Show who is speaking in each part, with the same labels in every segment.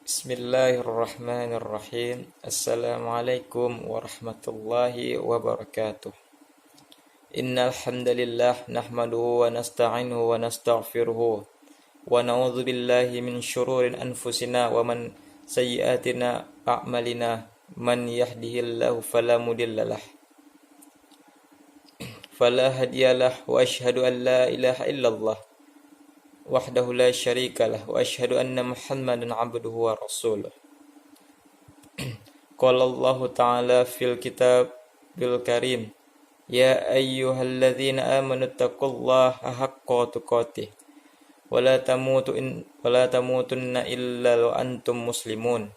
Speaker 1: Bismillahirrahmanirrahim. Assalamualaikum warahmatullahi wabarakatuh. Innal hamdalillah nahmaduhu wa nasta'inuhu wa nastaghfiruhu wa na'udzu billahi min syururi anfusina wa man sayyiatina a'malina. Man yahdihillahu fala mudhillalah fala hadiyalah wa asyhadu an la ilaha illallah wahdahu la syarikalah wa asyhadu anna Muhammadan abduhu wa rasuluh. Qala Allah Ta'ala fil kitabil karim, ya ayyuhalladzina amanu taqullaha haqqa tuqatih wa la tamutunna illa wa antum muslimun.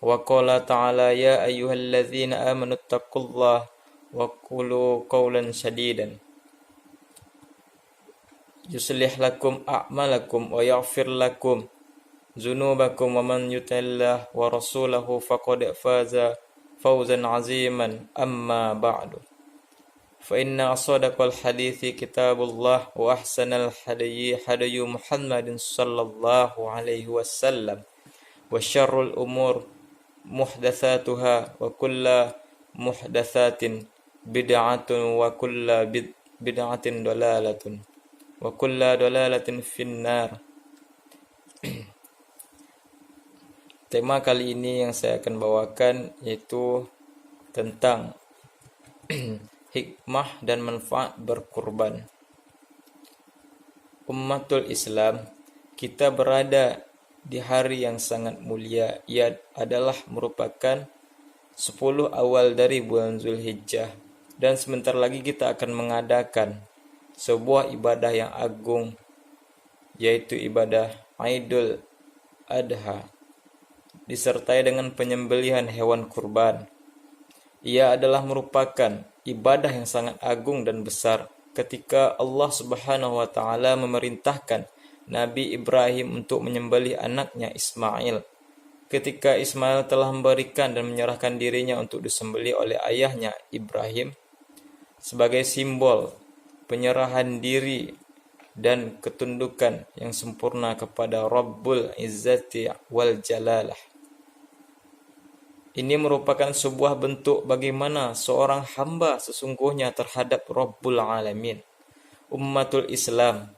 Speaker 1: Wa qala ta'ala, ya ayyuhalladzina amanu taqullaha wa qulu qawlan sadidan yuslih lakum a'malakum wa yaghfir lakum dzunubakum wa man yuti'illah wa rasulahu faqad faza fawzan 'aziman. Amma ba'du, fa inna asdaqal hadithi kitabullah wa ahsanal hadyi Muhammadin sallallahu alaihi wasallam wa syarrul umur muhdatsatuha wa kullu muhdatsatin bid'atun wa kullu bid'atin dalalatun wa kullu dalalatin finnar. Tema kali ini yang saya akan bawakan yaitu tentang hikmah dan manfaat berkurban. Ummatul Islam, kita berada di hari yang sangat mulia. Ia adalah merupakan 10 awal dari bulan Zulhijjah, dan sebentar lagi kita akan mengadakan sebuah ibadah yang agung, yaitu ibadah Idul Adha, disertai dengan penyembelihan hewan kurban. Ia adalah merupakan ibadah yang sangat agung dan besar ketika Allah Subhanahu wa taala memerintahkan Nabi Ibrahim untuk menyembelih anaknya Ismail. Ketika Ismail telah memberikan dan menyerahkan dirinya untuk disembelih oleh ayahnya Ibrahim sebagai simbol penyerahan diri dan ketundukan yang sempurna kepada Rabbul Izzati wal Jalalah. Ini merupakan sebuah bentuk bagaimana seorang hamba sesungguhnya terhadap Rabbul Alamin. Ummatul Islam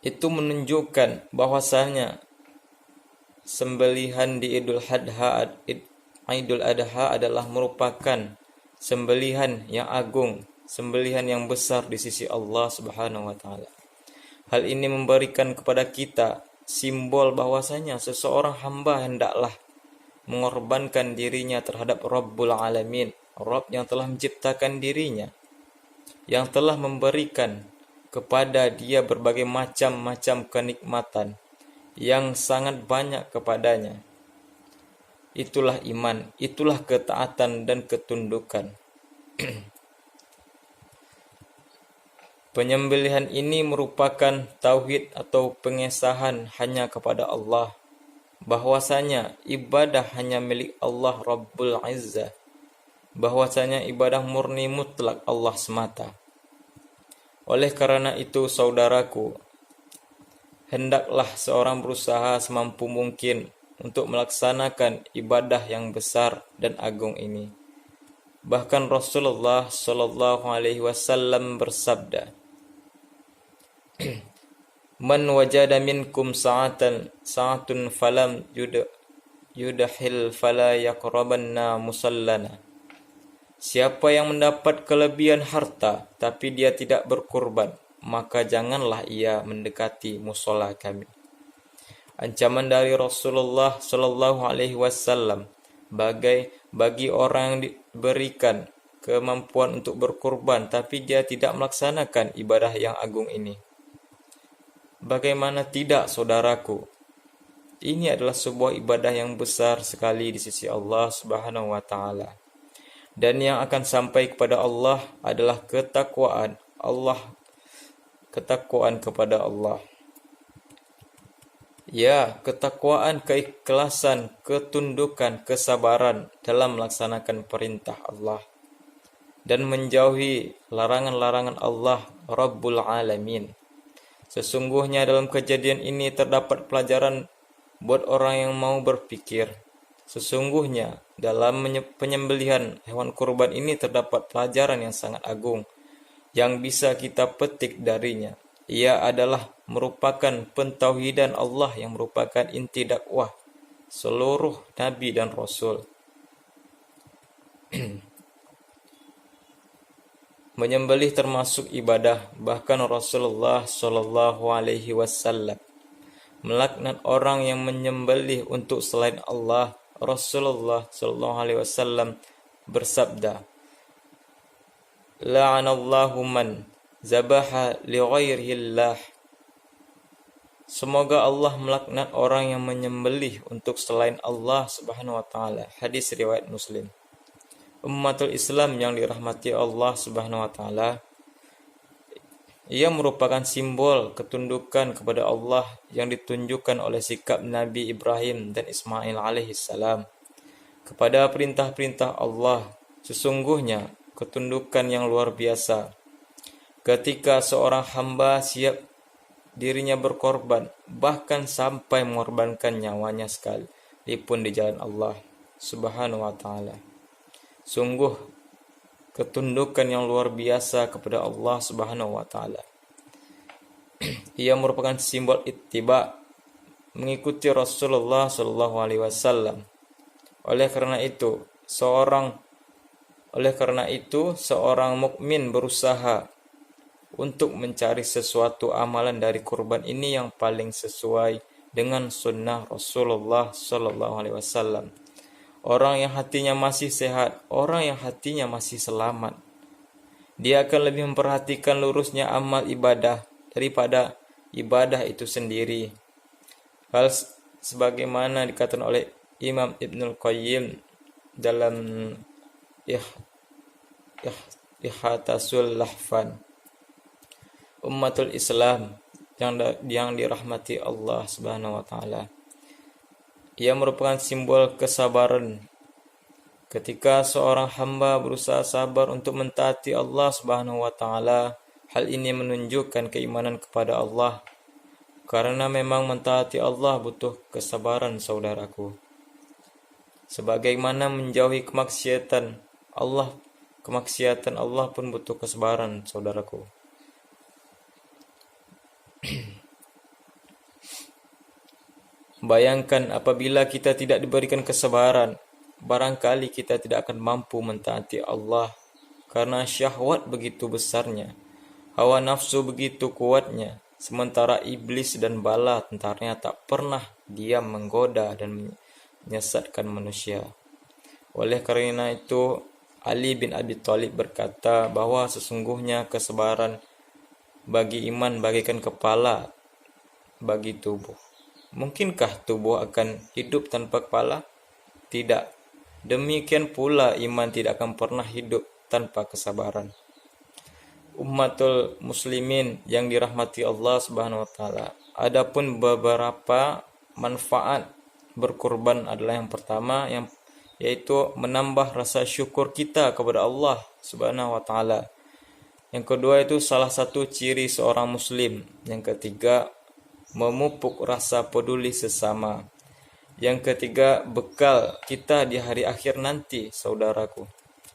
Speaker 1: itu menunjukkan bahwasanya sembelihan di Idul Adha adalah merupakan sembelihan yang agung, sembelihan yang besar di sisi Allah Subhanahu wa taala. Hal ini memberikan kepada kita simbol bahwasanya seseorang hamba hendaklah mengorbankan dirinya terhadap Rabbul Alamin, Rabb yang telah menciptakan dirinya, yang telah memberikan kepada dia berbagai macam-macam kenikmatan yang sangat banyak kepadanya. Itulah iman, itulah ketaatan dan ketundukan. Penyembelihan ini merupakan tauhid atau pengesahan hanya kepada Allah, bahwasanya ibadah hanya milik Allah Rabbul Izzah, bahwasanya ibadah murni mutlak Allah semata. Oleh karena itu, saudaraku, hendaklah seorang berusaha semampu mungkin untuk melaksanakan ibadah yang besar dan agung ini. Bahkan Rasulullah Shallallahu Alaihi Wasallam bersabda, "Man wajada minkum sa'atun falam yudahil fala yaqrabanna musallana." Siapa yang mendapat kelebihan harta tapi dia tidak berkurban, maka janganlah ia mendekati musola kami. Ancaman dari Rasulullah Shallallahu Alaihi Wasallam bagi orang yang diberikan kemampuan untuk berkurban tapi dia tidak melaksanakan ibadah yang agung ini. Bagaimana tidak, saudaraku? Ini adalah sebuah ibadah yang besar sekali di sisi Allah Subhanahu wa taala. Dan yang akan sampai kepada Allah adalah ketakwaan kepada Allah. Ya, ketakwaan, keikhlasan, ketundukan, kesabaran dalam melaksanakan perintah Allah dan menjauhi larangan-larangan Allah Rabbul Alamin. Sesungguhnya dalam kejadian ini terdapat pelajaran buat orang yang mau berpikir. Sesungguhnya dalam penyembelihan hewan kurban ini terdapat pelajaran yang sangat agung yang bisa kita petik darinya. Ia adalah merupakan pentauhidan Allah yang merupakan inti dakwah seluruh nabi dan rasul. Menyembelih termasuk ibadah, bahkan Rasulullah Shallallahu Alaihi Wasallam melaknat orang yang menyembelih untuk selain Allah. Rasulullah Shallallahu Alaihi Wasallam bersabda, "La'anallahu man zabaha li ghairillah." Semoga Allah melaknat orang yang menyembelih untuk selain Allah Subhanahu wa taala. Hadis riwayat Muslim. Ummatul Islam yang dirahmati Allah Subhanahu wa taala, ia merupakan simbol ketundukan kepada Allah yang ditunjukkan oleh sikap Nabi Ibrahim dan Ismail alaihissalam kepada perintah-perintah Allah. Sesungguhnya ketundukan yang luar biasa ketika seorang hamba siap dirinya berkorban, bahkan sampai mengorbankan nyawanya sekalipun di jalan Allah Subhanahu wa taala. Sungguh ketundukan yang luar biasa kepada Allah Subhanahu wa taala. Ia merupakan simbol ittiba, mengikuti Rasulullah Shallallahu alaihi wasallam. Oleh karena itu, seorang mukmin berusaha untuk mencari sesuatu amalan dari kurban ini yang paling sesuai dengan sunnah Rasulullah Shallallahu alaihi wasallam. Orang yang hatinya masih sehat, orang yang hatinya masih selamat, dia akan lebih memperhatikan lurusnya amal ibadah daripada ibadah itu sendiri. Hal sebagaimana dikatakan oleh Imam Ibnul Qayyim dalam Ihatasul Lahfan. Ummatul Islam yang dirahmati Allah Subhanahu wa taala, ia merupakan simbol kesabaran. Ketika seorang hamba berusaha sabar untuk mentaati Allah Subhanahu wa taala, hal ini menunjukkan keimanan kepada Allah. Karena memang mentaati Allah butuh kesabaran, saudaraku. Sebagaimana menjauhi kemaksiatan Allah pun butuh kesabaran, saudaraku. Bayangkan apabila kita tidak diberikan kesabaran, barangkali kita tidak akan mampu mentaati Allah karena syahwat begitu besarnya, hawa nafsu begitu kuatnya, sementara iblis dan bala tentaranya tak pernah diam menggoda dan menyesatkan manusia. Oleh karena itu, Ali bin Abi Thalib berkata bahwa sesungguhnya kesabaran bagi iman bagaikan kepala bagi tubuh. Mungkinkah tubuh akan hidup tanpa kepala? Tidak. Demikian pula iman tidak akan pernah hidup tanpa kesabaran. Ummatul muslimin yang dirahmati Allah Subhanahu wa taala, adapun beberapa manfaat berkurban adalah yang pertama yaitu menambah rasa syukur kita kepada Allah Subhanahu wa taala. Yang kedua itu salah satu ciri seorang muslim. Yang ketiga, memupuk rasa peduli sesama. Yang ketiga, bekal kita di hari akhir nanti, saudaraku.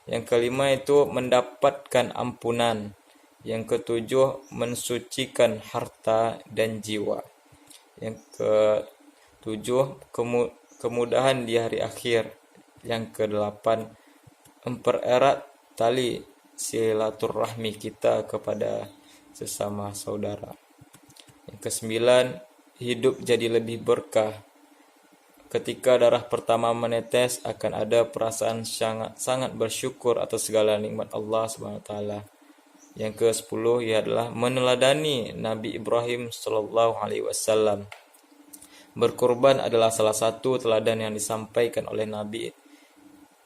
Speaker 1: Yang kelima itu mendapatkan ampunan. Yang ketujuh, mensucikan harta dan jiwa. Yang ketujuh, kemudahan di hari akhir. Yang kedelapan, mempererat tali silaturahmi kita kepada sesama saudara. Yang kesembilan, hidup jadi lebih berkah. Ketika darah pertama menetes, akan ada perasaan sangat bersyukur atas segala nikmat Allah SWT. Yang ke-10 adalah meneladani Nabi Ibrahim sallallahu alaihi wasallam. Berkurban adalah salah satu teladan yang disampaikan oleh Nabi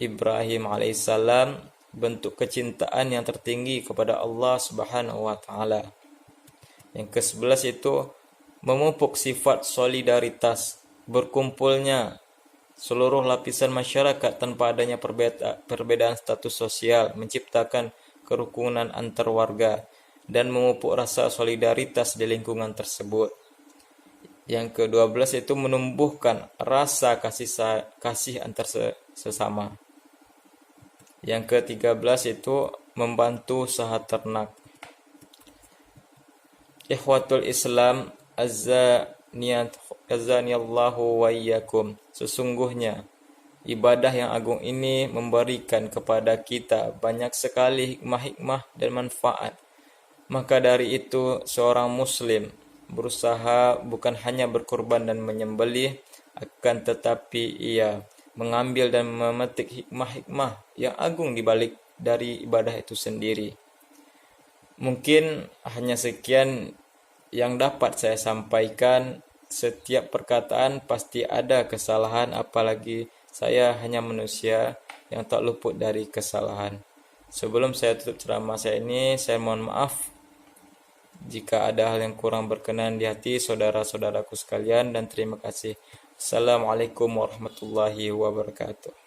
Speaker 1: Ibrahim alaihissalam, bentuk kecintaan yang tertinggi kepada Allah Subhanahu wa taala. Yang ke-11 itu memupuk sifat solidaritas, berkumpulnya seluruh lapisan masyarakat tanpa adanya perbedaan status sosial, menciptakan kerukunan antar warga. dan memupuk rasa solidaritas di lingkungan tersebut. Yang ke-12 itu menumbuhkan rasa kasih antar sesama. Yang ke-13 itu membantu usaha ternak. Ikhwatul Islam, azaniyallahu wa iyyakum. Sesungguhnya ibadah yang agung ini memberikan kepada kita banyak sekali hikmah-hikmah dan manfaat. Maka dari itu seorang muslim berusaha bukan hanya berkorban dan menyembelih, akan tetapi ia mengambil dan memetik hikmah-hikmah yang agung di balik dari ibadah itu sendiri. Mungkin hanya sekian yang dapat saya sampaikan. Setiap perkataan pasti ada kesalahan, apalagi saya hanya manusia yang tak luput dari kesalahan. Sebelum saya tutup ceramah saya ini, saya mohon maaf jika ada hal yang kurang berkenan di hati saudara-saudaraku sekalian, dan terima kasih. Assalamualaikum warahmatullahi wabarakatuh.